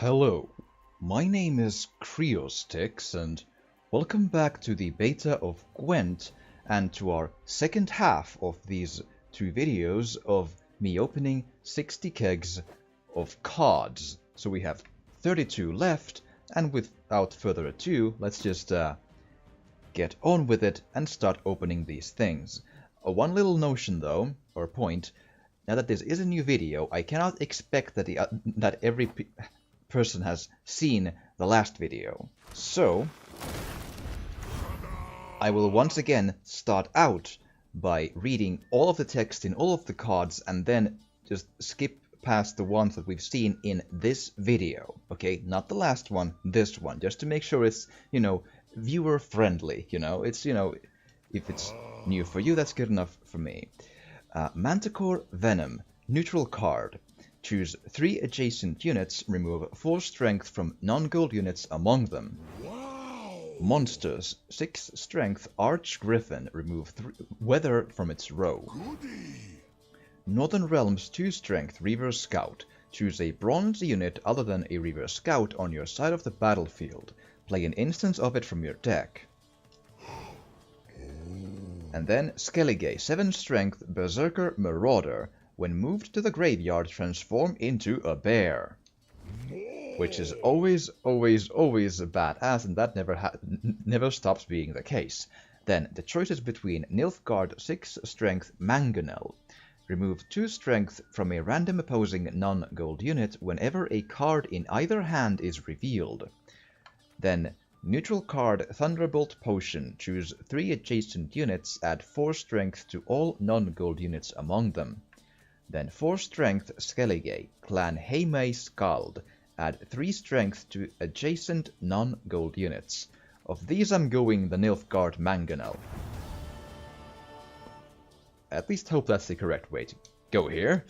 Hello, my name is Creostix and welcome back to the beta of Gwent and to our second half of these two videos of me opening 60 kegs of cards. So we have 32 left, and without further ado, let's just get on with it and start opening these things. One little notion though, or point, now that this is a new video, I cannot expect that that every person has seen the last video. So I will once again start out by reading all of the text in all of the cards and then just skip past the ones that we've seen in this video. Okay, not the last one, this one, just to make sure it's, viewer friendly, it's, if it's new for you, that's good enough for me. Manticore Venom, neutral card. Choose 3 adjacent units, remove 4 strength from non-gold units among them. Wow. Monsters, 6 strength Arch Griffin, remove 3 weather from its row. Goodie. Northern Realms, 2 strength Reaver Scout. Choose a bronze unit other than a Reaver Scout on your side of the battlefield. Play an instance of it from your deck. And then Skellige, 7 strength Berserker Marauder. When moved to the graveyard, transform into a bear. Which is always a badass, and that never stops being the case. Then, the choice is between Nilfgaard 6 strength Mangonel. Remove 2 strength from a random opposing non-gold unit whenever a card in either hand is revealed. Then, neutral card Thunderbolt Potion. Choose 3 adjacent units, add 4 strength to all non-gold units among them. Then 4 strength Skellige, clan Heimei Skald. Add 3 strength to adjacent non-gold units. Of these I'm going the Nilfgaard Mangonel. At least hope that's the correct way to go here.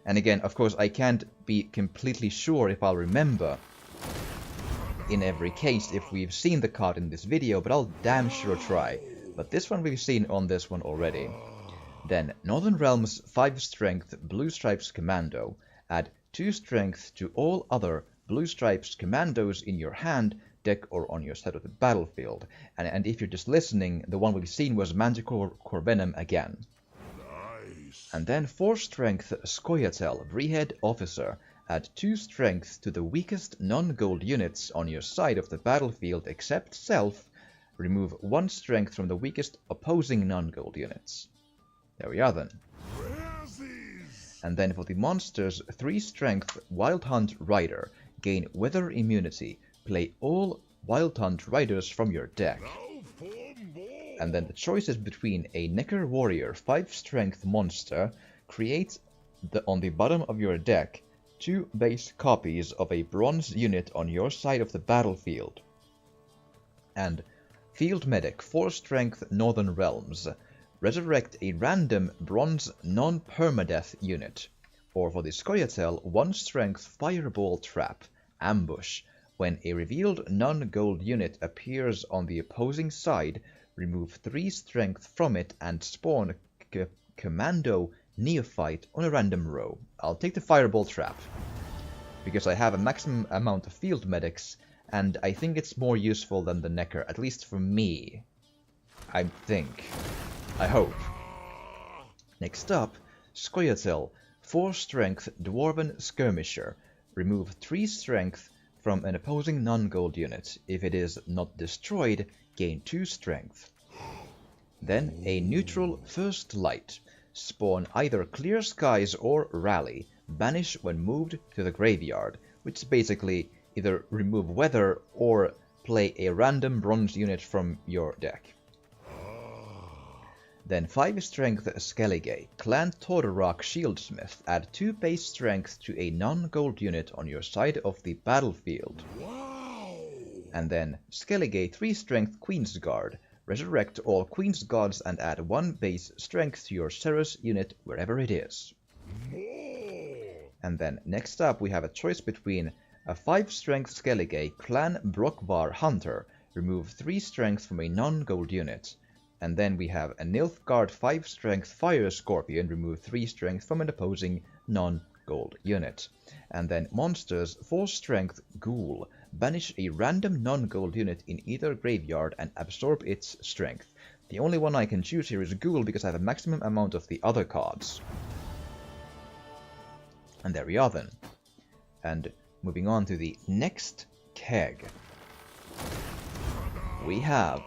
And again, of course, I can't be completely sure if I'll remember in every case if we've seen the card in this video, but I'll damn sure try. But this one we've seen on this one already. Then, Northern Realms 5 strength Blue Stripes Commando. Add 2 strength to all other Blue Stripes Commandos in your hand, deck, or on your side of the battlefield. And if you're just listening, the one we've seen was Manticore Venom again. Nice. And then 4 strength Scoia'tael Brehead Officer. Add 2 strength to the weakest non-gold units on your side of the battlefield except self. Remove 1 strength from the weakest opposing non-gold units. There we are then. And then for the monsters, 3 strength Wild Hunt Rider. Gain weather immunity. Play all Wild Hunt Riders from your deck. And then the choice is between a Necker Warrior 5 strength monster. Create on the bottom of your deck 2 base copies of a bronze unit on your side of the battlefield. And Field Medic 4 strength Northern Realms. Resurrect a random bronze non-permadeath unit. Or for the Scoia'tael, 1 strength Fireball Trap, Ambush. When a revealed non-gold unit appears on the opposing side, remove 3 strength from it and spawn Commando Neophyte on a random row. I'll take the Fireball Trap, because I have a maximum amount of field medics, and I think it's more useful than the Necker, at least for me. I think. I hope. Next up, Scoia'tael, 4 strength Dwarven Skirmisher. Remove 3 strength from an opposing non-gold unit. If it is not destroyed, gain 2 strength. Then a neutral First Light. Spawn either Clear Skies or Rally. Banish when moved to the graveyard, which is basically either remove weather or play a random bronze unit from your deck. Then 5 strength Skellige, clan Todorok Shieldsmith. Add 2 base strength to a non-gold unit on your side of the battlefield. Wow. And then Skellige 3 strength Queensguard. Resurrect all Queen's Gods and add 1 base strength to your Ceres unit wherever it is. And then next up we have a choice between a 5 strength Skellige, clan Brokvar Hunter. Remove 3 strength from a non-gold unit. And then we have a Nilfgaard 5 strength Fire Scorpion. Remove 3 strength from an opposing non gold unit. And then monsters, 4 strength ghoul. Banish a random non-gold unit in either graveyard and absorb its strength. The only one I can choose here is ghoul because I have a maximum amount of the other cards. And there we are then. And moving on to the next keg. We have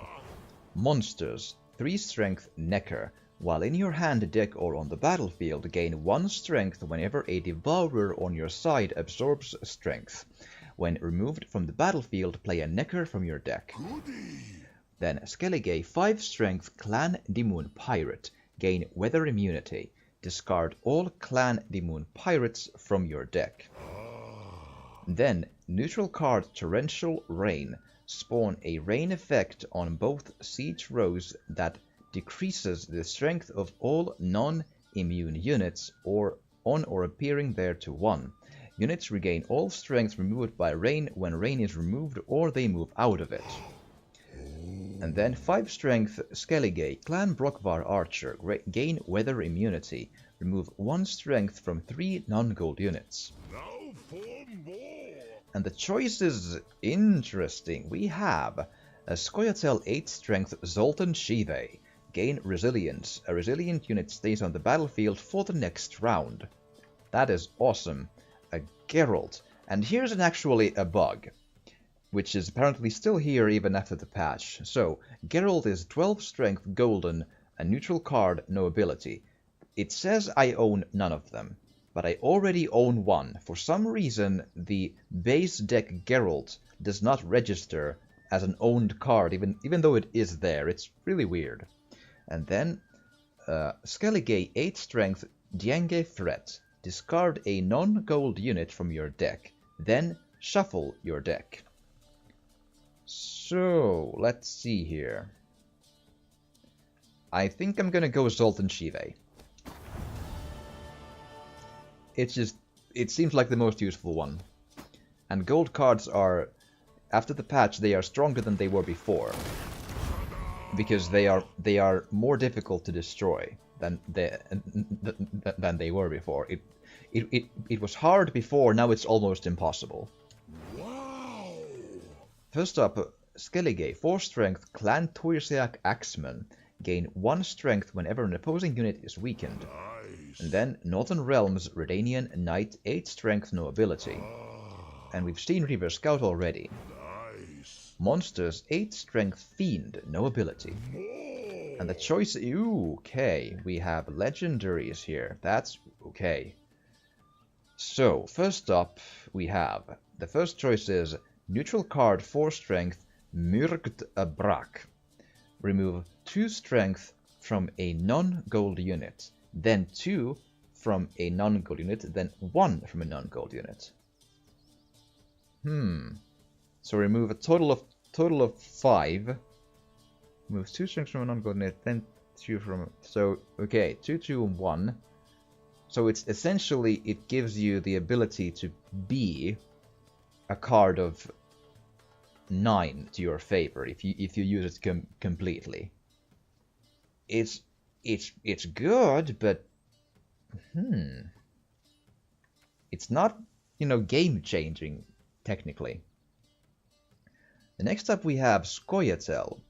monsters, 3 strength Necker. While in your hand, deck, or on the battlefield, gain 1 strength whenever a devourer on your side absorbs strength. When removed from the battlefield, play a Necker from your deck. Then Skellige, 5 strength Clan Demon Pirate. Gain weather immunity. Discard all Clan Demon Pirates from your deck. Then neutral card Torrential Rain. Spawn a rain effect on both siege rows that decreases the strength of all non-immune units or on or appearing there to 1. Units regain all strength removed by rain when rain is removed or they move out of it. And then 5 strength Skellige, Clan Brokvar Archer, gain weather immunity. Remove 1 strength from 3 non-gold units. Now for more. And the choice is interesting. We have a scoia'tael 8 strength Zoltan Shive. Gain resilience. A resilient unit stays on the battlefield for the next round. That is awesome. A Geralt. And here's actually a bug, which is apparently still here even after the patch. So, Geralt is 12 strength golden, a neutral card, no ability. It says I own none of them, but I already own one. For some reason, the base deck Geralt does not register as an owned card, even though it is there. It's really weird. And then, Skellige 8 strength Dienge Threat. Discard a non-gold unit from your deck. Then, shuffle your deck. So, let's see here. I think I'm gonna go Zoltan Shive. It seems like the most useful one. And gold cards are, after the patch, they are stronger than they were before. Because they are more difficult to destroy than they were before. It was hard before, now it's almost impossible. Wow. First up, Skellige, 4 strength Clan Toirseach Axeman. Gain 1 strength whenever an opposing unit is weakened. Nice. And then Northern Realms Redanian Knight, 8 strength, no ability. And we've seen Reaver Scout already. Nice. Monsters, 8 strength Fiend, no ability. More. And the choice, ooh, okay, we have legendaries here. That's okay. So, first up, we have, the first choice is neutral card 4 strength Myrgd Brak. Remove 2 strength from a non-gold unit, then 2 from a non-gold unit, then 1 from a non-gold unit. So remove a total of 5. Remove 2 strengths from a non-gold unit, then 2 from... So, okay, 2, 2, and 1. So it's essentially, it gives you the ability to be a card of 9 to your favor if you use it completely. It's good, but it's not, game changing technically. The next up we have scoia'tael,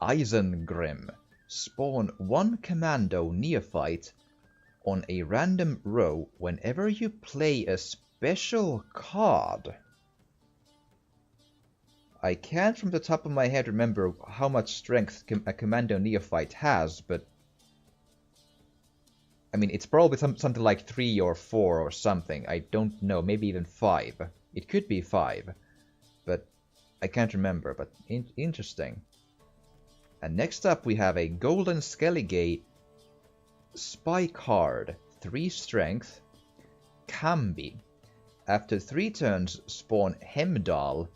Eisengrim. Spawn 1 commando neophyte on a random row whenever you play a special card. I can't from the top of my head remember how much strength a commando neophyte has, but I mean, it's probably something like 3 or 4 or something. I don't know, maybe even 5. It could be 5, but I can't remember, but interesting. And next up we have a Golden Skellige Spy card, 3 strength, Cambi. After 3 turns, spawn Hemdall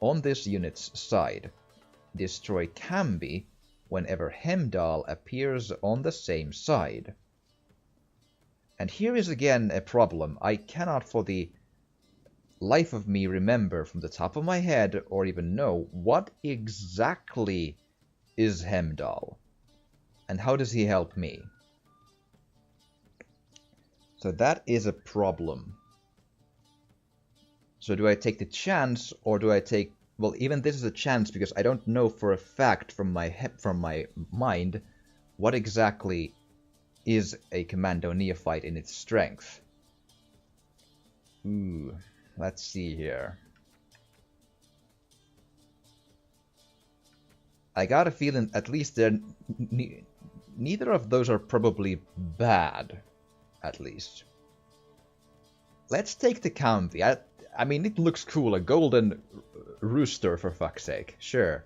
on this unit's side. Destroy Cambi whenever Hemdall appears on the same side. And here is again a problem. I cannot for the life of me remember from the top of my head or even know what exactly is Hemdall and how does he help me. So that is a problem. So do I take the chance, or do I take... Well, even this is a chance because I don't know for a fact from my mind what exactly is a Commando Neophyte in its strength. Ooh, let's see here. I got a feeling at least neither of those are probably bad, at least. Let's take the Camvi. I mean, it looks cool, a golden rooster for fuck's sake, sure.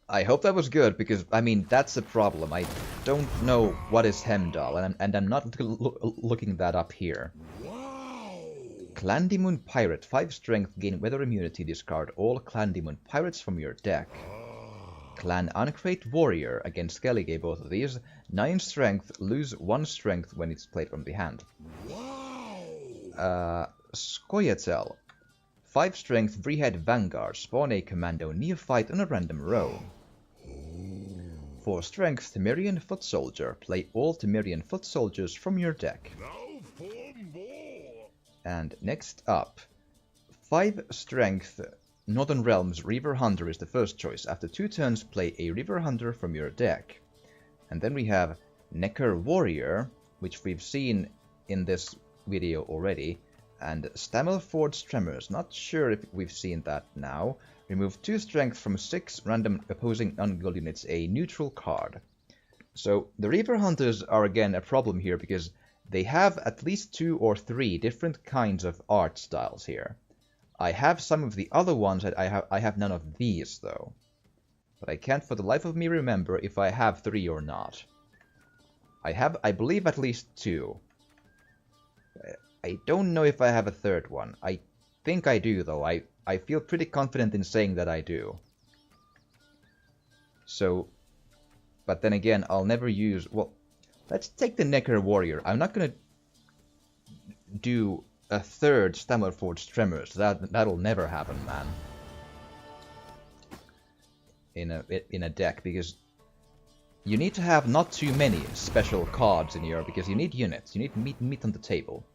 I hope that was good, because, I mean, that's the problem. I don't know what is Heimdall, and I'm not looking that up here. Wow. Clandemon Pirate, 5 strength, gain weather immunity, discard all Clandemon Pirates from your deck. Clan Uncrate Warrior, against Skellige, both of these, 9 strength, lose 1 strength when it's played from the hand. Wow. Scoia'tael, 5 strength, 3-head Vanguard, spawn a Commando Neophyte on a random row. 4 strength, Temerian Foot Soldier, play all Temerian Foot Soldiers from your deck. Now for more. And next up, 5 strength, Northern Realms Reaver Hunter is the first choice. After 2 turns, play a Reaver Hunter from your deck. And then we have Necker Warrior, which we've seen in this video already, and Stammelford's Tremors. Not sure if we've seen that now. Remove 2 strength from 6 random opposing non-gold units, a neutral card. So the Reaver Hunters are again a problem here because they have at least 2 or 3 different kinds of art styles here. I have some of the other ones, that I have none of these though. But I can't for the life of me remember if I have 3 or not. I believe at least 2. I don't know if I have a third one. I think I do though. I feel pretty confident in saying that I do. So, but then again, I'll never use... Well, let's take the Necker Warrior. I'm not gonna do a third Stammelford's Tremors. That'll never happen, man. In a deck, because you need to have not too many special cards in here, because you need units. You need meat on the table.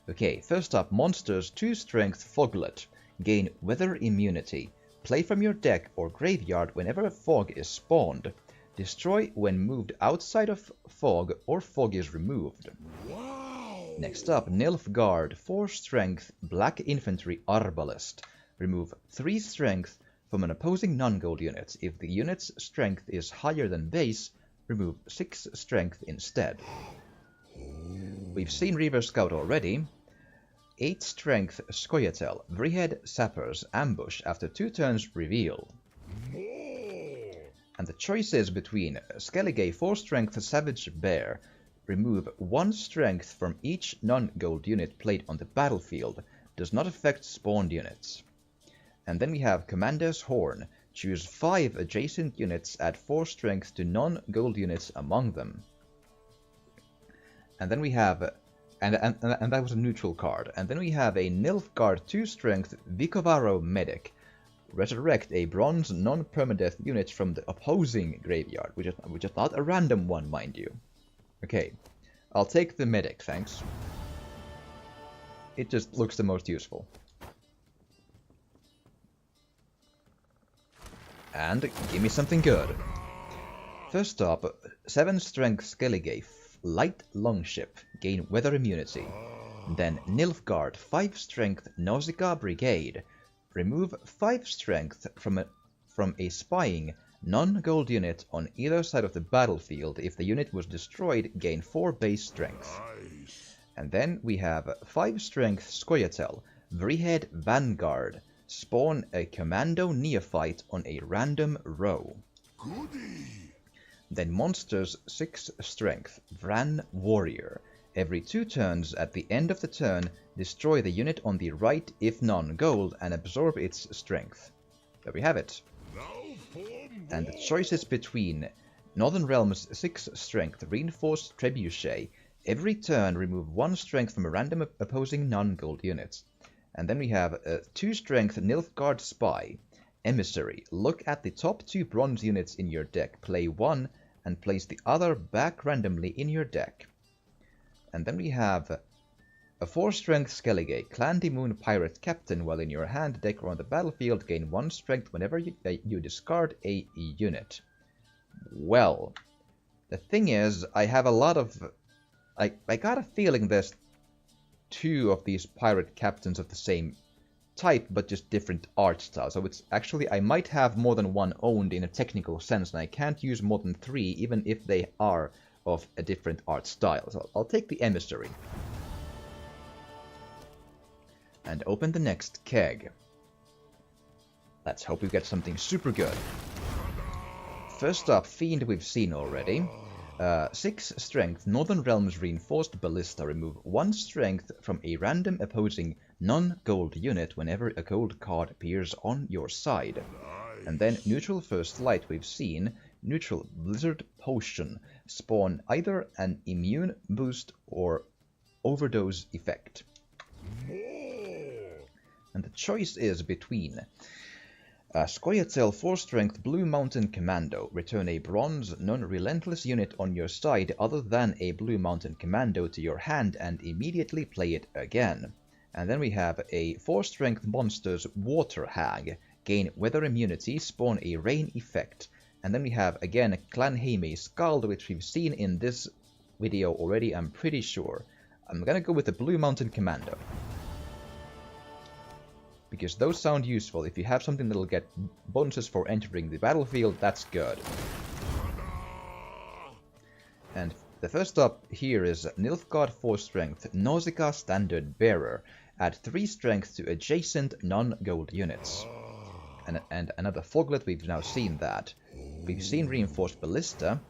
Okay, first up, monsters 2 strength Foglet. Gain weather immunity. Play from your deck or graveyard whenever a fog is spawned. Destroy when moved outside of fog or fog is removed. Wow. Next up, Nilfgaard 4 strength Black Infantry Arbalest. Remove 3 strength from an opposing non-gold unit. If the unit's strength is higher than base, remove 6 strength instead. We've seen Reaver Scout already. 8 strength Scoia'tael, 3-head Sappers, ambush, after 2 turns reveal. More. And the choice is between Skellige 4 strength Savage Bear, remove 1 strength from each non-gold unit played on the battlefield, does not affect spawned units. And then we have Commander's Horn, choose 5 adjacent units, add 4 strength to non-gold units among them. And then we have... And that was a neutral card. And then we have a Nilfgaard 2 strength Vicovaro Medic. Resurrect a bronze non-permadeath unit from the opposing graveyard, which is not a random one, mind you. Okay, I'll take the Medic, thanks. It just looks the most useful. And give me something good. First up, 7 strength Skellige Light Longship, gain weather immunity. Then Nilfgaard 5 strength Nausicaa Brigade, remove 5 strength from a spying non-gold unit on either side of the battlefield. If the unit was destroyed, gain 4 base strength. Nice. And then we have 5 strength Scoia'tael, 3-head Vanguard, spawn a Commando Neophyte on a random row. Goody. Then monsters 6 strength, Vran Warrior. Every 2 turns, at the end of the turn, destroy the unit on the right if non-gold and absorb its strength. There we have it. Now for more. And the choice is between Northern Realms 6 strength, Reinforced Trebuchet. Every turn, remove 1 strength from a random opposing non-gold unit. And then we have 2 strength Nilfgaard Spy. Emissary. Look at the top 2 bronze units in your deck. Play 1, and place the other back randomly in your deck. And then we have a 4-strength Skellige, Clan Moon Pirate Captain. While in your hand, deck, or on the battlefield, gain 1 strength whenever you discard a unit. Well, the thing is, I have a lot of... I got a feeling there's 2 of these pirate captains of the same type, but just different art styles. So it's actually, I might have more than one owned in a technical sense, and I can't use more than 3, even if they are of a different art style. So I'll take the Emissary. And open the next keg. Let's hope we get something super good. First up, Fiend we've seen already. 6 strength, Northern Realms Reinforced Ballista. Remove 1 strength from a random opposing non-gold unit whenever a gold card appears on your side. And then neutral First Light we've seen. Neutral Blizzard Potion. Spawn either an immune boost or overdose effect. And the choice is between scoia'tael 4-strength Blue Mountain Commando. Return a bronze non-relentless unit on your side other than a Blue Mountain Commando to your hand and immediately play it again. And then we have a 4-strength Monsters Water Hag. Gain weather immunity, spawn a rain effect. And then we have again Clan Heime Skald, which we've seen in this video already, I'm pretty sure. I'm gonna go with the Blue Mountain Commando, because those sound useful. If you have something that'll get bonuses for entering the battlefield, that's good. And the first up here is Nilfgaard 4-strength Nausicaa Standard Bearer. Add 3 strength to adjacent non-gold units. And another Foglet, we've now seen that. We've seen Reinforced Ballista,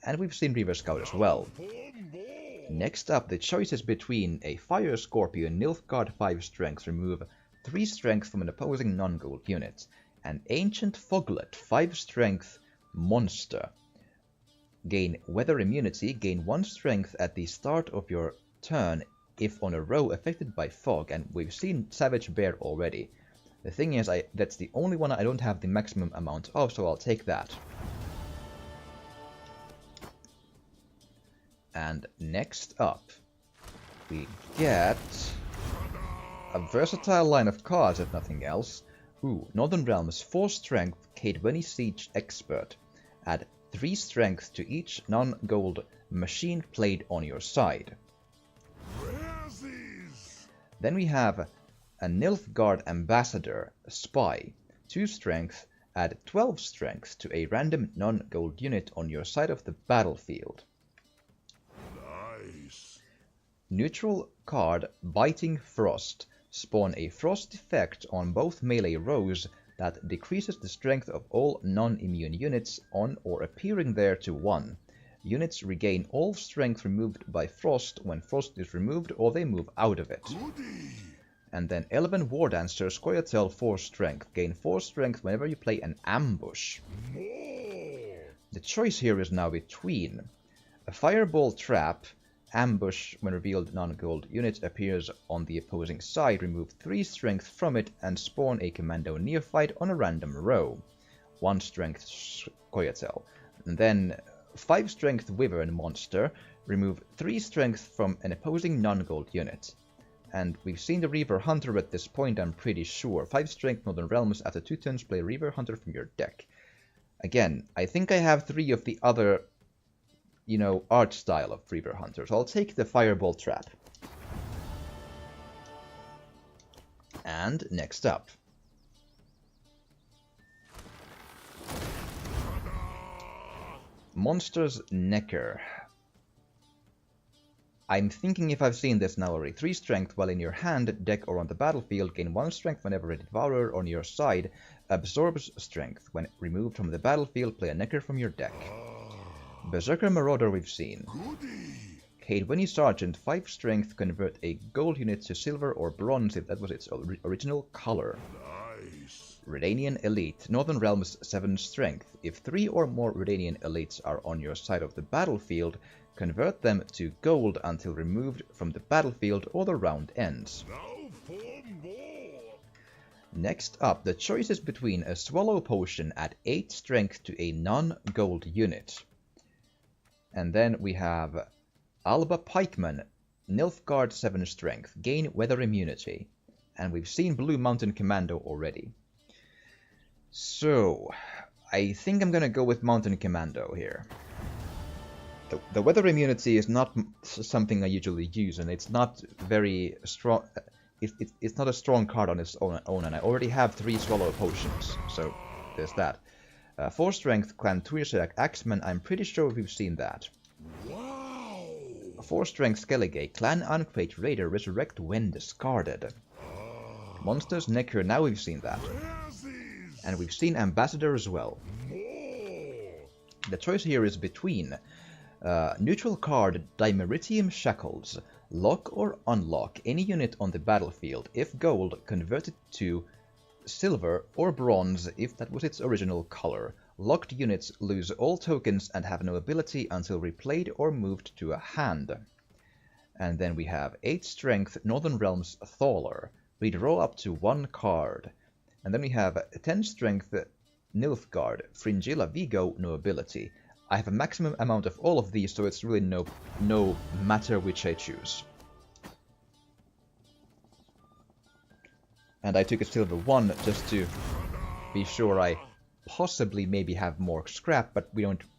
and we've seen Reaver Scout as well. Next up, the choice is between a Fire Scorpion Nilfgaard 5 strength. Remove 3 strength from an opposing non-gold unit. An Ancient Foglet 5 strength monster. Gain weather immunity, gain 1 strength at the start of your turn if on a row affected by fog, and we've seen Savage Bear already. The thing is, that's the only one I don't have the maximum amount of, so I'll take that. And next up, we get a versatile line of cards, if nothing else. Ooh, Northern Realms 4-strength Kaedweni Siege Expert. Add 3 strength to each non-gold machine played on your side. Then we have a Nilfgaard Ambassador Spy. 2 strength, add 12 strength to a random non-gold unit on your side of the battlefield. Nice. Neutral card Biting Frost. Spawn a frost effect on both melee rows that decreases the strength of all non-immune units on or appearing there to 1. Units regain all strength removed by frost when frost is removed or they move out of it. Goodie. And then Elven War Dancer scoia'tael 4 strength. Gain 4 strength whenever you play an ambush. More. The choice here is now between a Fireball Trap. Ambush when revealed non-gold unit appears on the opposing side. Remove 3 strength from it and spawn a Commando Neophyte on a random row. 1 strength scoia'tael. And then 5 strength Wyvern Monster. Remove 3 strength from an opposing non-gold unit. And we've seen the Reaver Hunter at this point, I'm pretty sure. 5 strength Northern Realms. After 2 turns, play Reaver Hunter from your deck. Again, I think I have 3 of the other, art style of Reaver Hunter, so I'll take the Fireball Trap. And next up, Monsters Necker. I'm thinking if I've seen this now already. 3 strength while in your hand, deck, or on the battlefield. Gain 1 strength whenever a Devourer on your side absorbs strength. When removed from the battlefield, play a Necker from your deck. Berserker Marauder we've seen. Goodie. Kaedweni Sergeant 5 strength. Convert a gold unit to silver or bronze if that was its original color. Nice. Redanian Elite. Northern Realms 7 strength. If 3 or more Redanian Elites are on your side of the battlefield, convert them to gold until removed from the battlefield or the round ends. Now for more. Next up, the choice is between a Swallow Potion at 8 strength to a non-gold unit. And then we have Alba Pikeman, Nilfgaard 7 strength, gain weather immunity. And we've seen Blue Mountain Commando already. So, I think I'm gonna go with Mountain Commando here. The weather immunity is not something I usually use, and it's not very strong. It's not a strong card on its own, and I already have 3 Swallow Potions, so there's that. 4 strength, Clan Tuirserak Axeman, I'm pretty sure we've seen that. Wow! 4 strength, Skellige, Clan Uncrate Raider, Resurrect when discarded. Monsters, Necker, now we've seen that. And we've seen Ambassador as well. The choice here is between neutral card Dimeritium Shackles. Lock or unlock any unit on the battlefield. If gold, convert it to silver or bronze if that was its original color. Locked units lose all tokens and have no ability until replayed or moved to a hand. And then we have 8 strength Northern Realms Thaler. Redraw up to 1 card. And then we have 10 strength Nilfgaard, Fringilla Vigo, no ability. I have a maximum amount of all of these, so it's really no matter which I choose. And I took a silver 1 just to be sure I possibly maybe have more scrap, but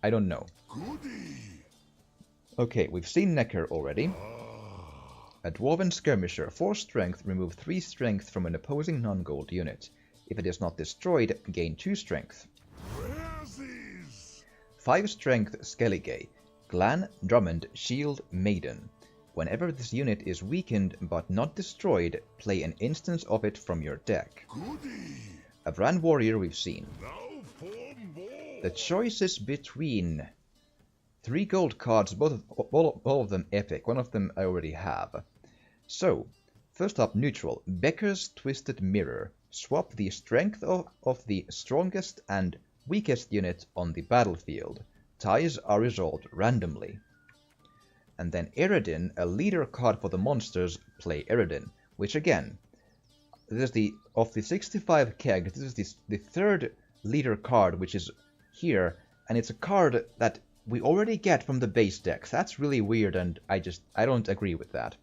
I don't know. Okay, we've seen Necker already. A Dwarven Skirmisher, 4 strength, remove 3 strength from an opposing non-gold unit. If it is not destroyed, gain 2 strength. 5 strength Skellige, Clan Drummond Shield Maiden. Whenever this unit is weakened but not destroyed, play an instance of it from your deck. A Bran Warrior we've seen. The choice is between 3 gold cards, all of them epic, one of them I already have. So, first up neutral, Becker's Twisted Mirror. Swap the strength of the strongest and weakest unit on the battlefield. Ties are resolved randomly. And then Eredin, a leader card for the monsters, play Eredin, which again, this is of the 65 Kegs, this is the 3rd leader card which is here, and it's a card that we already get from the base deck. That's really weird, and I don't agree with that.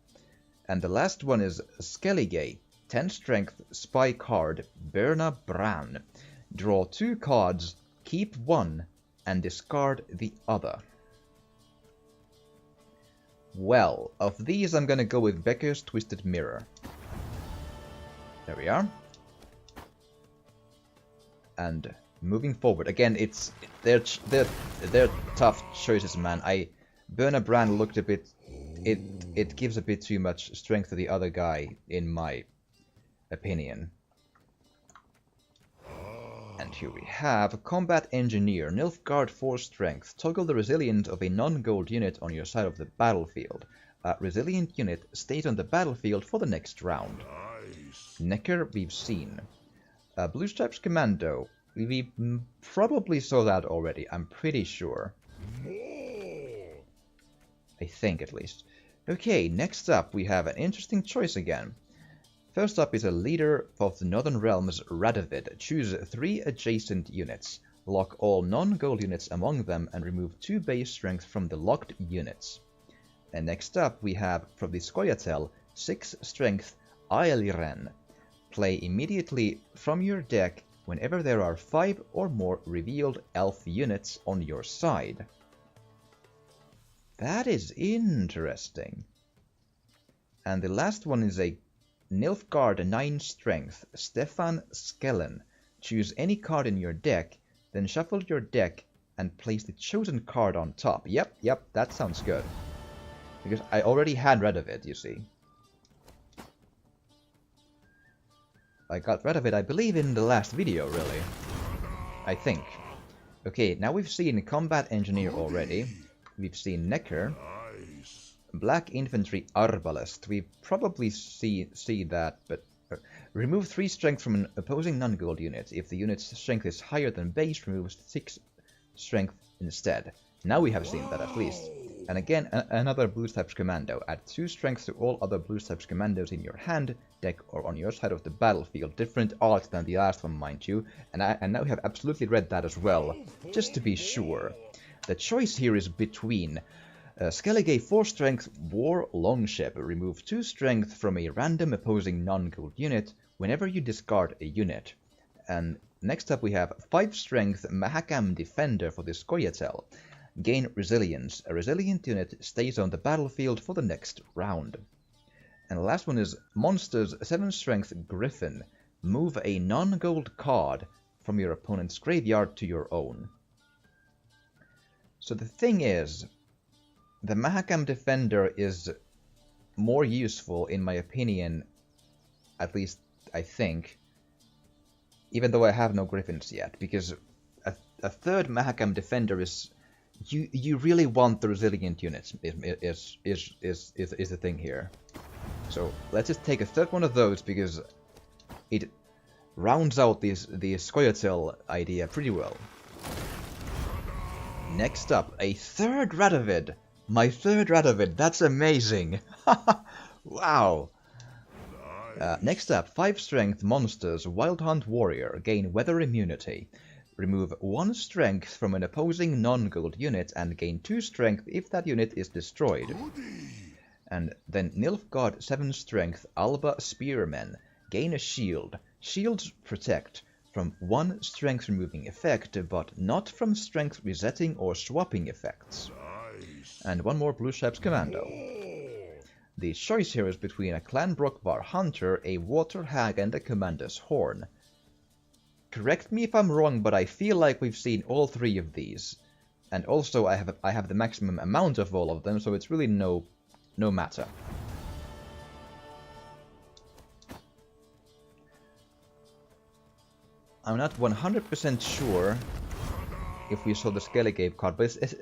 And the last one is Skellige, 10 strength spy card, Berna Bran. Draw 2 cards, keep 1, and discard the other. Well, of these I'm gonna go with Becker's Twisted Mirror. There we are. And moving forward, again, they're tough choices, man. Berna Bran looked a bit. It gives a bit too much strength to the other guy, in my opinion. And here we have Combat Engineer, Nilfgaard 4 strength. Toggle the resilience of a non-gold unit on your side of the battlefield. A resilient unit stays on the battlefield for the next round. Nice. Necker we've seen. Blue Stripes Commando. We probably saw that already, I'm pretty sure. I think, at least. Okay, next up we have an interesting choice again. First up is a leader of the Northern Realms, Radovid. Choose 3 adjacent units. Lock all non-gold units among them and remove 2 base strength from the locked units. And next up we have, from the scoia'tael, 6 strength Aeliren. Play immediately from your deck whenever there are 5 or more revealed elf units on your side. That is interesting. And the last one is a Nilfgaard 9 strength, Stefan Skellen. Choose any card in your deck, then shuffle your deck and place the chosen card on top. Yep, that sounds good. Because I already had rid of it, you see. I got rid of it, I believe, in the last video, really. I think. Okay, now we've seen Combat Engineer already. We've seen Necker. Black Infantry Arbalest. We probably see that, but remove 3 strength from an opposing non-gold unit. If the unit's strength is higher than base, remove 6 strength instead. Now we have seen that at least. And again, another Blue Stripes Commando. Add 2 strength to all other Blue Stripes Commandos in your hand, deck, or on your side of the battlefield. Different art than the last one, mind you. And now we have absolutely read that as well, just to be sure. The choice here is between Skellige 4 Strength War Longship. Remove 2 Strength from a random opposing non-gold unit whenever you discard a unit. And next up we have 5 Strength Mahakam Defender for the scoia'tael. Gain Resilience. A resilient unit stays on the battlefield for the next round. And the last one is Monsters 7 Strength Griffin. Move a non-gold card from your opponent's graveyard to your own. So the thing is, the Mahakam Defender is more useful, in my opinion, at least I think, even though I have no Griffins yet, because a third Mahakam Defender is... You really want the resilient units, is the thing here. So let's just take a third one of those, because it rounds out the scoia'tael idea pretty well. Next up, a third Radovid! My third Radovid, that's amazing! Wow! Next up, 5 Strength Monsters Wild Hunt Warrior. Gain Weather Immunity. Remove 1 Strength from an opposing non-gold unit and gain 2 Strength if that unit is destroyed. And then Nilfgaard 7 Strength Alba Spearmen. Gain a shield. Shields protect from 1 Strength removing effect, but not from Strength resetting or swapping effects. Nice. And 1 more Blue Stripes Commando. The choice here is between a Clan Brokvar Hunter, a Water Hag, and a Commander's Horn. Correct me if I'm wrong, but I feel like we've seen all 3 of these. And also I have the maximum amount of all of them, so it's really no matter. I'm not 100% sure if we saw the Skellige card, but it's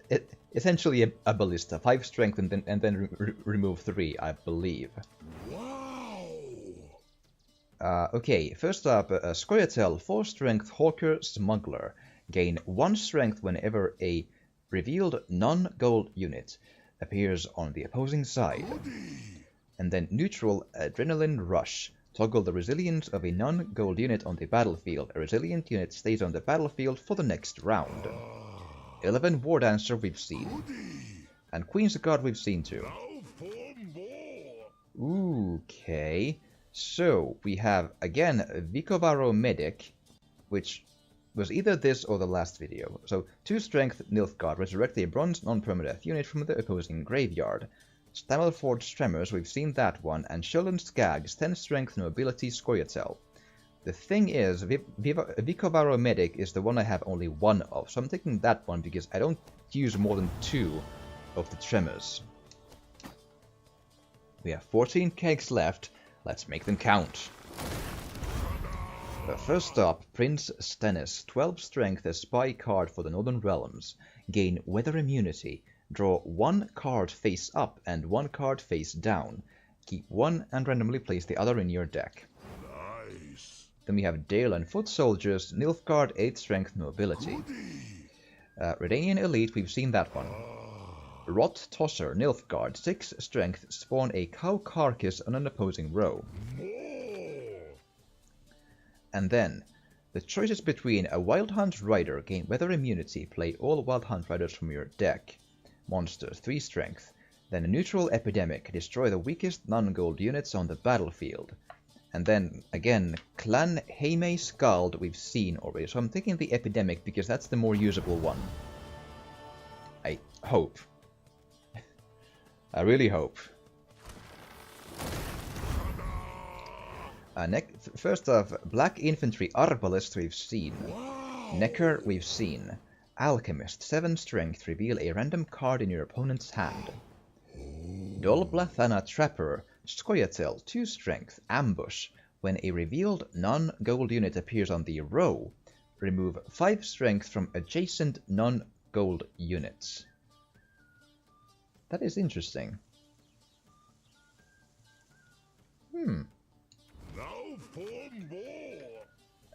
essentially a ballista. 5 strength and then remove 3, I believe. Okay, first up, scoia'tael 4 Strength Hawker Smuggler. Gain 1 Strength whenever a revealed non-gold unit appears on the opposing side. And then neutral Adrenaline Rush. Toggle the resilience of a non-gold unit on the battlefield. A resilient unit stays on the battlefield for the next round. 11 War Dancer we've seen. And Queen's Guard we've seen too. Okay. So, we have, again, Vicovaro Medic, which was either this or the last video. So, 2 Strength Nilfgaard, resurrect a bronze non-permanent unit from the opposing graveyard. Stammelforged Tremors, we've seen that one, and Sheldon Skaggs, 10 Strength Nobility scoia'tael. The thing is, Vicovaro Medic is the one I have only 1 of, so I'm taking that one because I don't use more than 2 of the Tremors. We have 14 kegs left. Let's make them count. First up, Prince Stennis, 12 Strength, a spy card for the Northern Realms. Gain Weather Immunity. Draw 1 card face up and 1 card face down. Keep 1 and randomly place the other in your deck. Nice. Then we have Dale and Foot Soldiers, Nilfgaard 8 Strength Nobility. Redanian Elite, we've seen that one. Rot Tosser, Nilfgaard, 6 Strength, spawn a cow carcass on an opposing row. And then, the choice is between a Wild Hunt Rider, gain Weather Immunity, play all Wild Hunt Riders from your deck. Monsters, 3 Strength. Then a neutral Epidemic, destroy the weakest non-gold units on the battlefield. And then, again, Clan Heime Skald we've seen already, so I'm taking the Epidemic because that's the more usable one. I hope. I really hope. First off, Black Infantry Arbalest we've seen. Necker we've seen. Alchemist, 7 Strength, reveal a random card in your opponent's hand. Dolblathana Trapper, scoia'tael, 2 Strength, Ambush. When a revealed non-gold unit appears on the row, remove 5 Strength from adjacent non-gold units. That is interesting.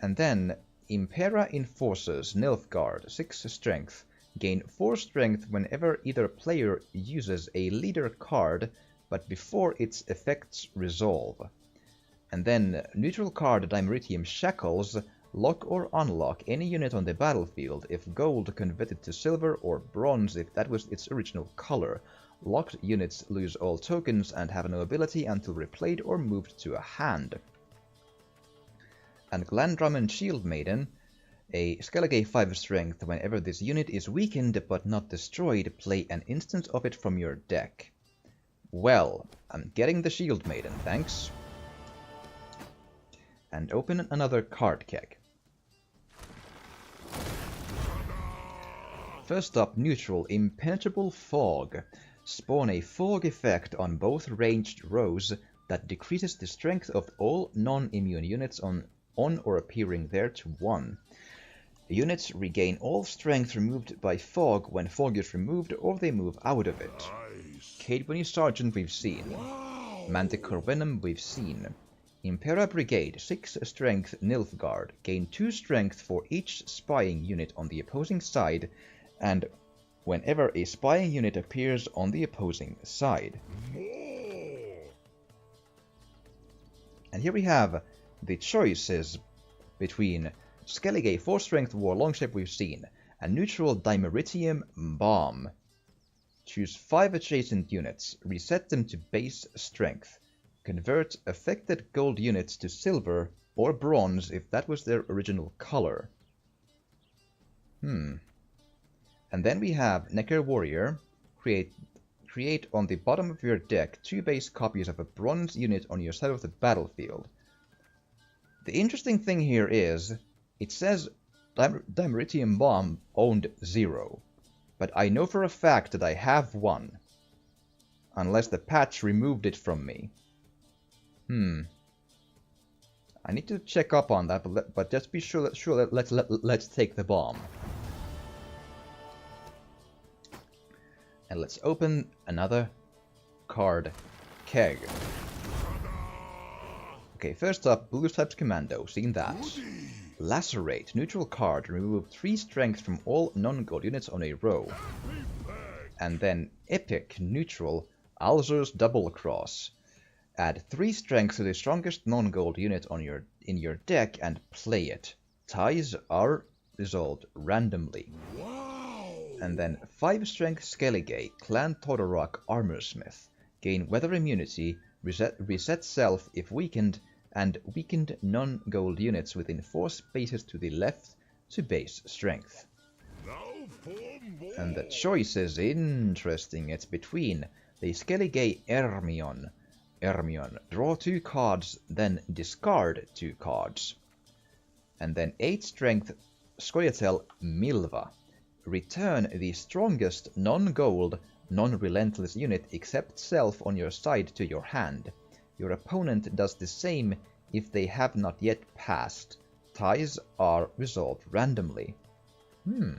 And then, Impera Enforcers, Nilfgaard, 6 Strength. Gain 4 Strength whenever either player uses a leader card, but before its effects resolve. And then, neutral card Dimeritium Shackles, Lock or unlock any unit on the battlefield if gold converted to silver, or bronze if that was its original color. Locked units lose all tokens and have no ability until replayed or moved to a hand. And Glandrum Shield Maiden, a Skellige 5 strength. Whenever this unit is weakened but not destroyed, play an instant of it from your deck. Well, I'm getting the Shield Maiden, thanks. And open another card keg. First up, neutral, Impenetrable Fog. Spawn a fog effect on both ranged rows that decreases the strength of all non-immune units on or appearing there to 1. Units regain all strength removed by fog when fog is removed or they move out of it. Nice. Cadebony Sergeant we've seen. Wow. Manticore Venom we've seen. Impera Brigade, 6 strength Nilfgaard. Gain 2 strength for each spying unit on the opposing side, and whenever a spying unit appears on the opposing side. More. And here we have the choices between Skellige 4 strength War Longship we've seen, and neutral Dimeritium Bomb. Choose 5 adjacent units, reset them to base strength. Convert affected gold units to silver or bronze if that was their original color. And then we have Necker Warrior. Create on the bottom of your deck 2 base copies of a bronze unit on your side of the battlefield. The interesting thing here is, it says Dimeritium Bomb owned 0, but I know for a fact that I have 1. Unless the patch removed it from me. I need to check up on that, but just be sure let's take the bomb. And let's open another card keg. Okay, first up, Blue Stripes Commando, seen that. Lacerate, neutral card, remove 3 strength from all non-gold units on a row. And then Epic, neutral, Alzur's Double Cross. Add 3 strength to the strongest non-gold unit in your deck and play it. Ties are resolved randomly. Wow. And then 5 strength Skellige, Clan Todorok Armorsmith. Gain weather immunity, reset self if weakened, and weakened non-gold units within 4 spaces to the left to base strength. Now for more. And the choice is interesting. It's between the Skellige Ermion. Draw 2 cards, then discard 2 cards. And then 8 strength scoia'tael Milva. Return the strongest non-gold, non-relentless unit except self on your side to your hand. Your opponent does the same if they have not yet passed. Ties are resolved randomly.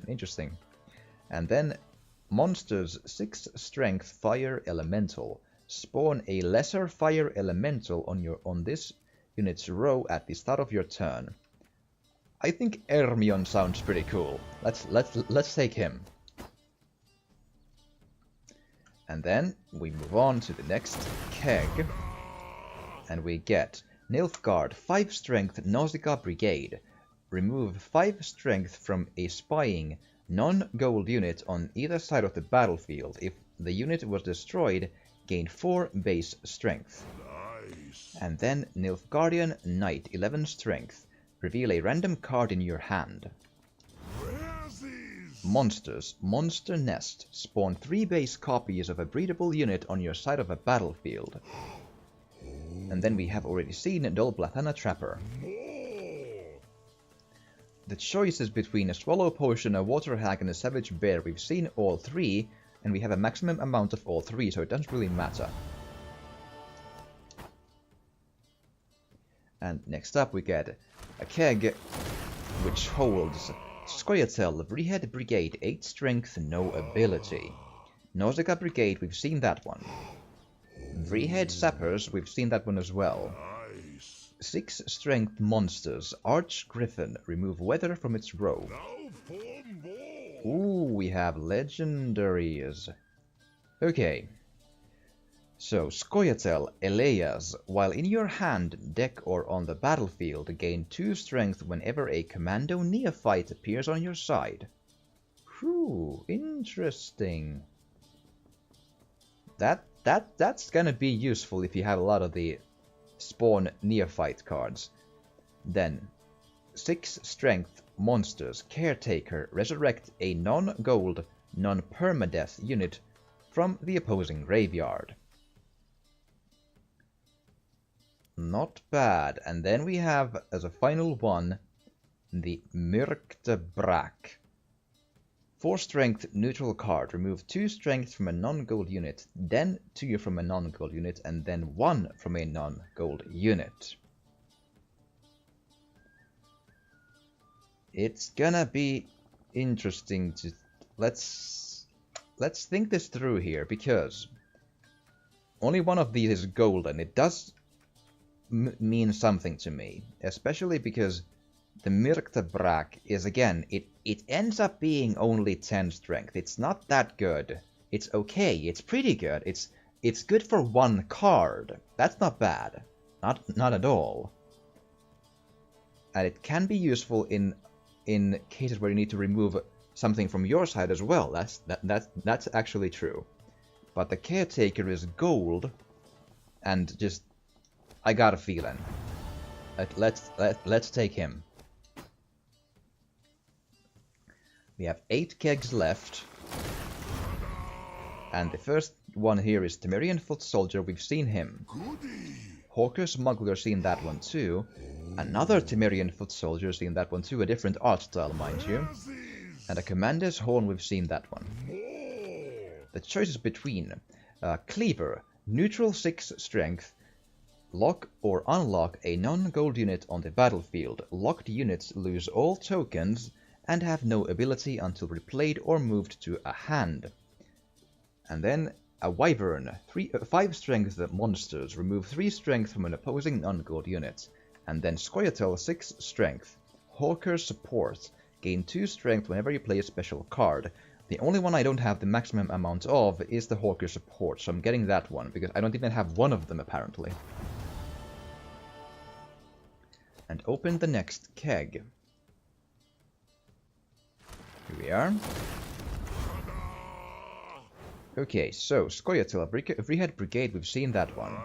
Interesting. And then monsters 6 strength fire elemental. Spawn a lesser fire elemental on this unit's row at the start of your turn. I think Ermion sounds pretty cool. Let's take him. And then we move on to the next keg, and we get Nilfgaard 5 strength Nausicaa Brigade. Remove 5 strength from a spying non-gold unit on either side of the battlefield. If the unit was destroyed, gain 4 base strength. Nice. And then Nilfgaardian Knight 11 strength. Reveal a random card in your hand. Razzies. Monsters. Monster Nest. Spawn 3 base copies of a breedable unit on your side of a battlefield. And then we have already seen Dol Blathana Trapper. More. The choice is between a Swallow Potion, a Water Hag, and a Savage Bear. We've seen all 3, and we have a maximum amount of all 3, so it doesn't really matter. And next up we get a keg which holds Scoia'tael Vreehead Brigade, 8 strength, no ability. Nausicaa Brigade, we've seen that one. Vreehead Sappers, we've seen that one as well. Nice. 6 strength monsters, Arch Griffin, remove weather from its row. Now for more. Ooh, we have legendaries. Okay. So, Scoia'tael, Elias, while in your hand, deck, or on the battlefield, gain 2 strength whenever a commando neophyte appears on your side. Whew, interesting. That's gonna be useful if you have a lot of the spawn neophyte cards. Then, 6 strength monsters, Caretaker, resurrect a non-gold, non-permadeath unit from the opposing graveyard. Not bad. And then we have, as a final one, the Myrkte Brak. 4 strength neutral card. Remove 2 strength from a non-gold unit, then 2 from a non-gold unit, and then 1 from a non-gold unit. It's gonna be interesting to... Let's think this through here, because only one of these is golden. It does mean something to me, especially because the Myrkte Brak is, again, it ends up being only 10 strength. It's not that good. It's okay. It's pretty good. It's good for 1 card. That's not bad. Not at all. And it can be useful in cases where you need to remove something from your side as well. That's actually true. But the Caretaker is gold, and just I got a feeling. Let's take him. We have 8 kegs left. And the first one here is Temerian Foot Soldier. We've seen him. Hawker Smuggler, seen that one too. Another Temerian Foot Soldier, seen that one too. A different art style, mind you. And a Commander's Horn, we've seen that one. The choice is between Cleaver, neutral 6 strength, lock or unlock a non-gold unit on the battlefield. Locked units lose all tokens and have no ability until replayed or moved to a hand. And then a Wyvern, 5 strength monsters, remove 3 strength from an opposing non-gold unit. And then Scoia'tael, 6 strength. Hawker Support, gain 2 strength whenever you play a special card. The only one I don't have the maximum amount of is the Hawker Support, so I'm getting that one, because I don't even have one of them apparently. And open the next keg. Here we are. Okay, so Scoia'tael, Vreehead Brigade, we've seen that one.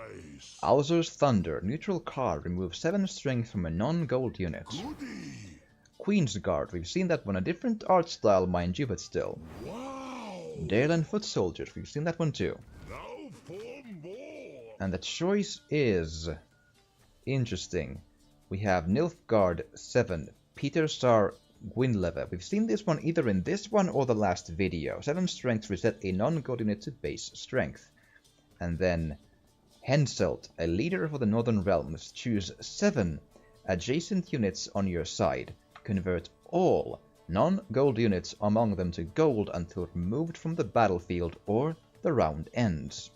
Alzur's Thunder, neutral card, remove 7 strength from a non-gold unit. Queen's Guard, we've seen that one, a different art style, mind you, but still. Dalen Foot Soldiers, we've seen that one too. And the choice is interesting. We have Nilfgaard 7, Peter Star Gwynleve. We've seen this one either in this one or the last video. 7 strength, reset a non-gold unit to base strength. And then Henselt, a leader for the Northern Realms. Choose 7 adjacent units on your side. Convert all non-gold units among them to gold until removed from the battlefield or the round ends.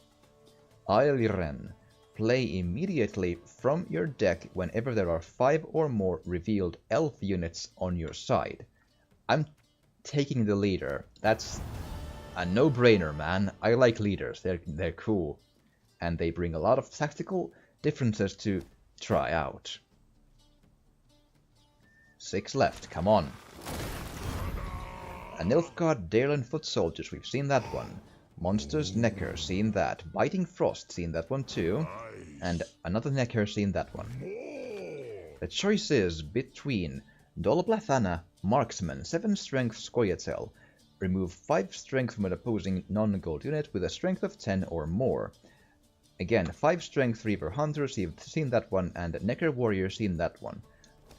Aeliren. Play immediately from your deck whenever there are 5 or more revealed elf units on your side. I'm taking the leader. That's a no-brainer, man. I like leaders. They're cool. And they bring a lot of tactical differences to try out. 6 left. Come on. A Nilfgaard Dalen Foot Soldiers. We've seen that one. Monsters Necker, seen that. Biting Frost, seen that one too. And another Necker, seen that one. The choice is between Dolblathana, Marksman, 7 strength Scoia'tael. Remove 5 strength from an opposing non-gold unit with a strength of 10 or more. Again, 5 strength Reaver Hunters, you've seen that one, and Necker Warrior, seen that one.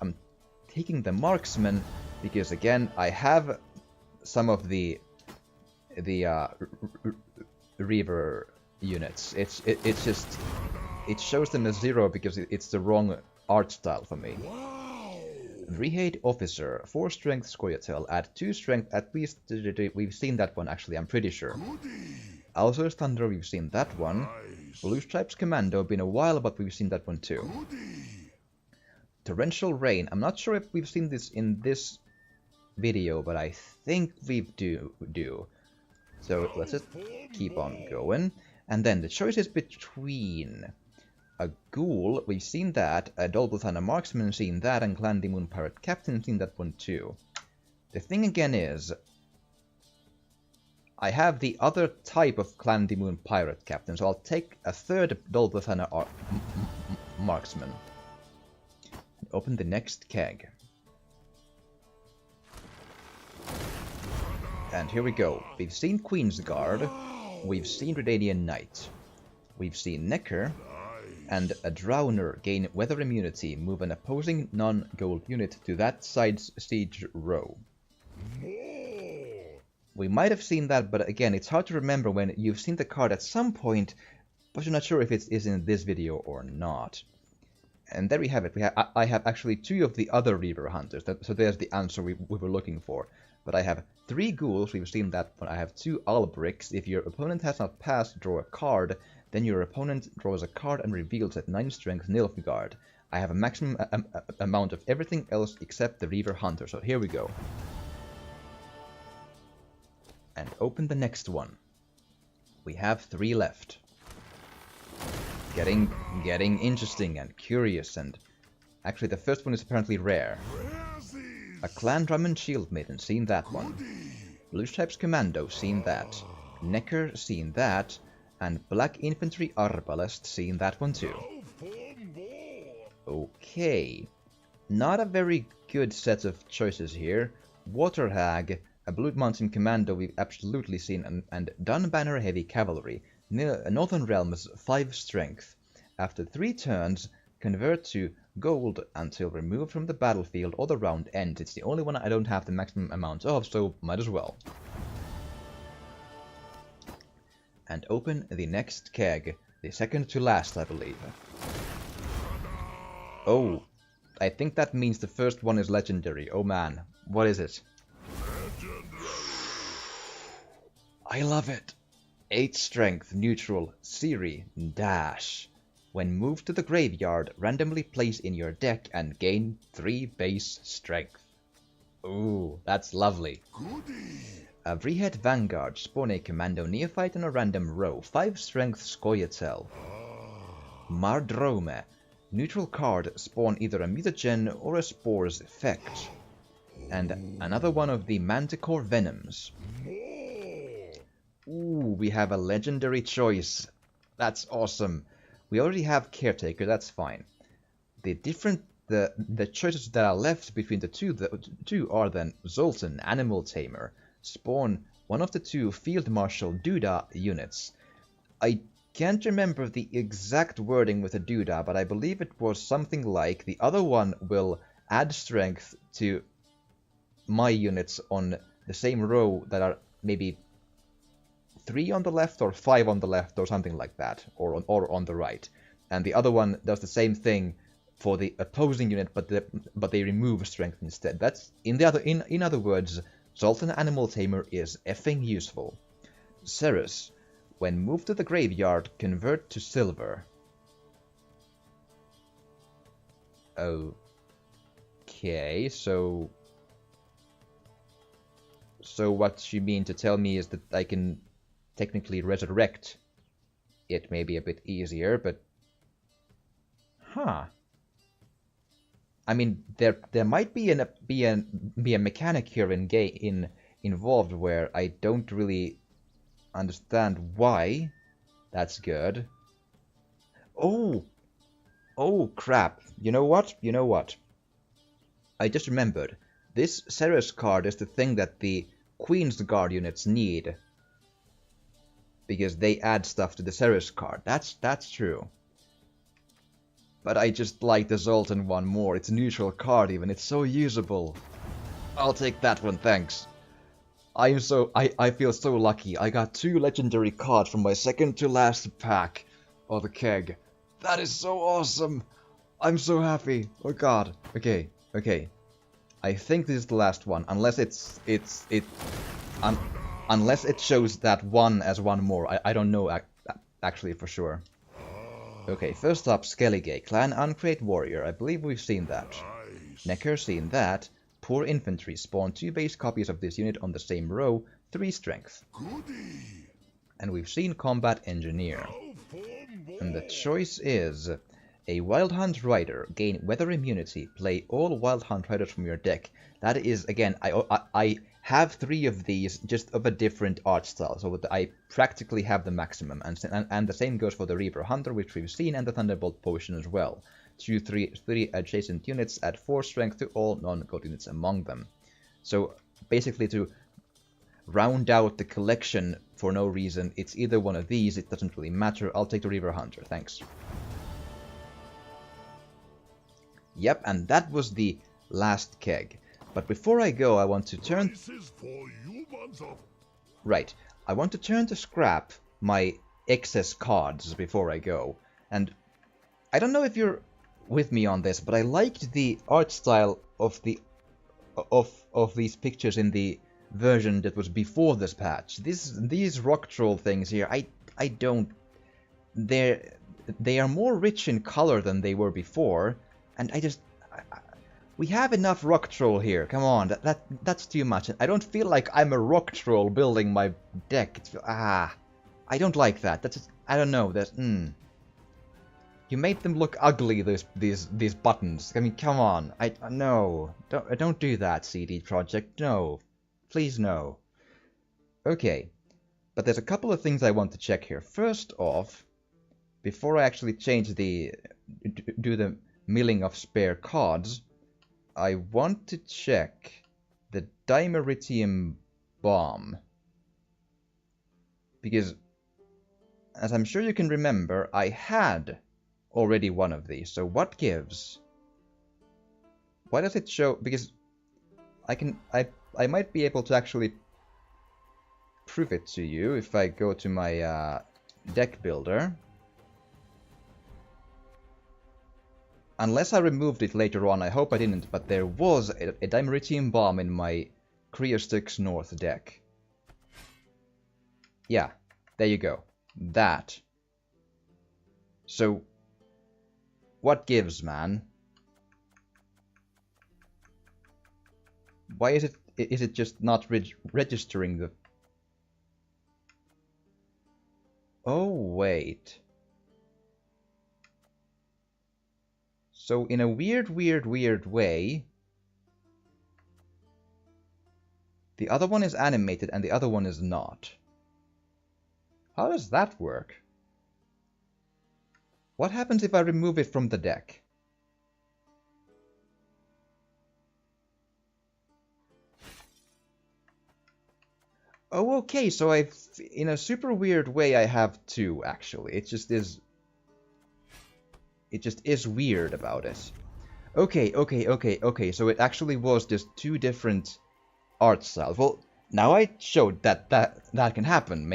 I'm taking the Marksman because, again, I have some of the Reaver units. It's just, it shows them as 0 because it's the wrong art style for me. Vreehead Officer, 4 strength Scoia'tael, add 2 strength at least. We've seen that one actually, I'm pretty sure. Alzur's Thunder, we've seen that one. Blue Stripes Commando, been a while, but we've seen that one too. Torrential Rain, I'm not sure if we've seen this in this video, but I think we do. So let's just keep on going. And then the choice is between a ghoul, we've seen that, a Dolbelthaner marksman, seen that, and Clan Moon pirate captain, seen that one too. The thing again is, I have the other type of Clan Moon pirate captain, so I'll take a third Dolbelthaner marksman. Open the next keg. And here we go. We've seen Queen's Guard, we've seen Redanian Knight, we've seen Necker, and a Drowner gain weather immunity, move an opposing non-gold unit to that side's siege row. We might have seen that, but again, it's hard to remember when you've seen the card at some point, but you're not sure if it is in this video or not. And there we have it. I have actually 2 of the other Reaver Hunters, so there's the answer we were looking for. But I have 3 Ghouls, we've seen that one. I have 2 Albricks. If your opponent has not passed, draw a card. Then your opponent draws a card and reveals at 9 strength Nilfgaard. I have a maximum amount of everything else except the Reaver Hunter, so here we go. And open the next one. We have 3 left. Getting interesting and curious, and actually the first one is apparently rare. A Clan Drum and Shield Maiden, seen that one. Blue Stripes Commando, seen that. Necker, seen that. And Black Infantry Arbalest, seen that one too. Okay. Not a very good set of choices here. Water Hag, a Blue Mountain Commando we've absolutely seen, and Dunbanner Heavy Cavalry. Northern Realms 5 strength. After 3 turns, convert to gold until removed from the battlefield or the round ends. It's the only one I don't have the maximum amount of, so might as well. And open the next keg, the second to last, I believe. Oh, I think that means the first one is legendary. Oh man, what is it? I love it! 8 strength, neutral, Siri, dash. When moved to the graveyard, randomly place in your deck and gain 3 base strength. Ooh, that's lovely. A Vreehead Vanguard, spawn a Commando Neophyte in a random row, 5 strength scoia'tael. Mardrome, neutral card, spawn either a mutagen or a spore's effect. And another one of the Manticore Venoms. Ooh, we have a legendary choice. That's awesome. We already have Caretaker, that's fine. The choices that are left between the two are then Zoltan, Animal Tamer, spawn one of the 2 Field Marshal Duda units. I can't remember the exact wording with the Duda, but I believe it was something like the other one will add strength to my units on the same row that are maybe 3 on the left or 5 on the left or something like that, or on the right. And the other one does the same thing for the opposing unit, but they remove strength instead. That's in other words, Zoltan Animal Tamer is effing useful. Ceres, when moved to the graveyard, convert to silver. Okay, so what you mean to tell me is that I can technically resurrect it, may be a bit easier, but I mean, there might be a mechanic here involved where I don't really understand why. That's good. Oh crap! You know what? I just remembered. This Ceres card is the thing that the Queen's Guard units need, because they add stuff to the Ceres card. That's true. But I just like the Zoltan one more. It's a neutral card even. It's so usable. I'll take that one, thanks. I feel so lucky. I got 2 legendary cards from my second to last pack of the keg. That is so awesome. I'm so happy. Oh god. Okay. I think this is the last one, unless unless it shows that one as one more. I don't know actually for sure. Okay, first up, Skellige, Clan Uncreate Warrior. I believe we've seen that. Necker, seen that. Poor Infantry, spawn 2 base copies of this unit on the same row, 3 strength. And we've seen Combat Engineer. Now form wall. And the choice is a Wild Hunt Rider. Gain weather immunity. Play all Wild Hunt Riders from your deck. That is, again, I have 3 of these, just of a different art style. So I practically have the maximum. And the same goes for the Reaper Hunter, which we've seen, and the Thunderbolt Potion as well. 3 adjacent units add 4 strength to all non-gold units among them. So basically to round out the collection for no reason, it's either one of these, it doesn't really matter. I'll take the Reaver Hunter, thanks. Yep, and that was the last keg. But before I go, I want to turn... This is for humans of Right, I want to turn to scrap my excess cards before I go. And I don't know if you're with me on this, but I liked the art style of the of these pictures in the version that was before this patch. These rock troll things here, I don't... They are more rich in color than they were before, and we have enough rock troll here. Come on, that's too much. I don't feel like I'm a rock troll building my deck. I don't like that. That's I don't know. You made them look ugly. These buttons. I mean, come on. No. Don't do that, CD Projekt. No, please no. Okay, but there's a couple of things I want to check here. First off, before I actually change do the milling of spare cards, I want to check the Dimeritium Bomb. Because, as I'm sure you can remember, I had already one of these. So what gives? Why does it show? Because I might be able to actually prove it to you if I go to my deck builder. Unless I removed it later on, I hope I didn't, but there was a Dimeritium Bomb in my Creostyx North deck. Yeah, there you go. That. So, what gives, man? Why is it just not registering the... Oh, wait. So, in a weird way, the other one is animated and the other one is not. How does that work? What happens if I remove it from the deck? Oh, okay, so in a super weird way, I have 2, actually. It just is weird about it. Okay, so it actually was just 2 different art styles. Well, now I showed that can happen.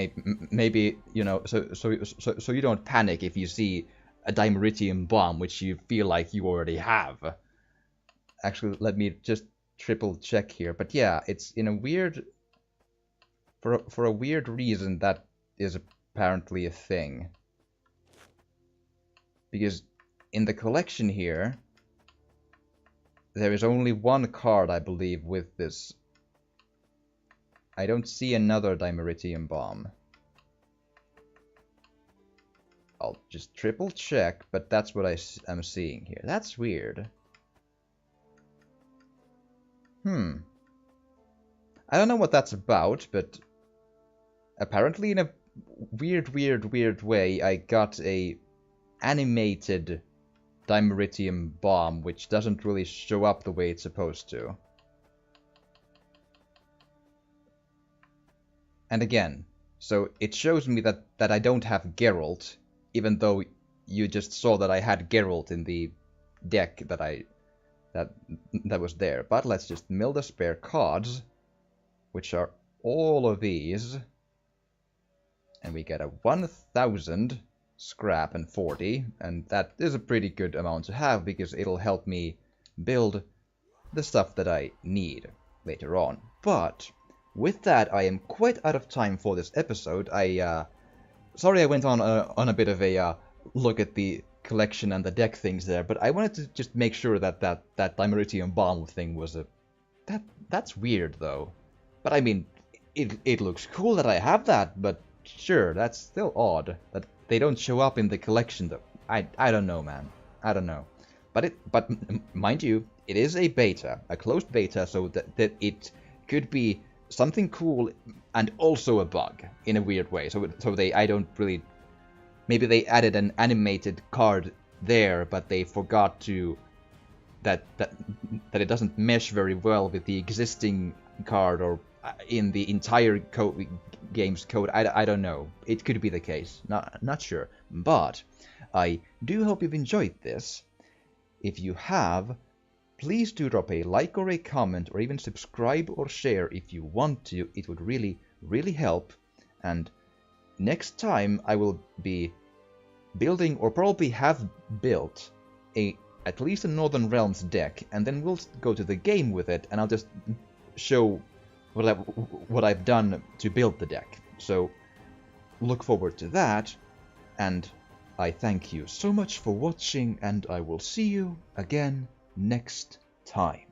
Maybe you know, so you don't panic if you see a Dimeritium Bomb, which you feel like you already have. Actually, let me just triple check here. But yeah, it's in a weird... For a weird reason, that is apparently a thing. Because in the collection here, there is only 1 card, I believe, with this. I don't see another Dimeritium Bomb. I'll just triple check, but that's what I'm seeing here. That's weird. I don't know what that's about, but apparently in a weird way, I got a animated Dimeritium Bomb, which doesn't really show up the way it's supposed to. And again, so it shows me that I don't have Geralt, even though you just saw that I had Geralt in the deck that was there. But let's just mill the spare cards, which are all of these, and we get a 1000 scrap and 40, and that is a pretty good amount to have because it'll help me build the stuff that I need later on. But with that, I am quite out of time for this episode. Sorry I went on a bit of a look at the collection and the deck things there, but I wanted to just make sure that Dimeritium Bomb thing was that's weird though. But I mean, it looks cool that I have that, but sure, that's still odd that they don't show up in the collection though. I don't know, man. I don't know. But mind you, it is a beta, a closed beta, so that it could be something cool and also a bug in a weird way. So I don't really, maybe they added an animated card there, but they forgot to that it doesn't mesh very well with the existing card or in the entire game's code. I don't know. It could be the case. Not sure. But I do hope you've enjoyed this. If you have, please do drop a like or a comment or even subscribe or share if you want to. It would really, really help. And next time I will be building, or probably have built, at least a Northern Realms deck, and then we'll go to the game with it, and I'll just show what I've done to build the deck. So look forward to that, and I thank you so much for watching, and I will see you again next time.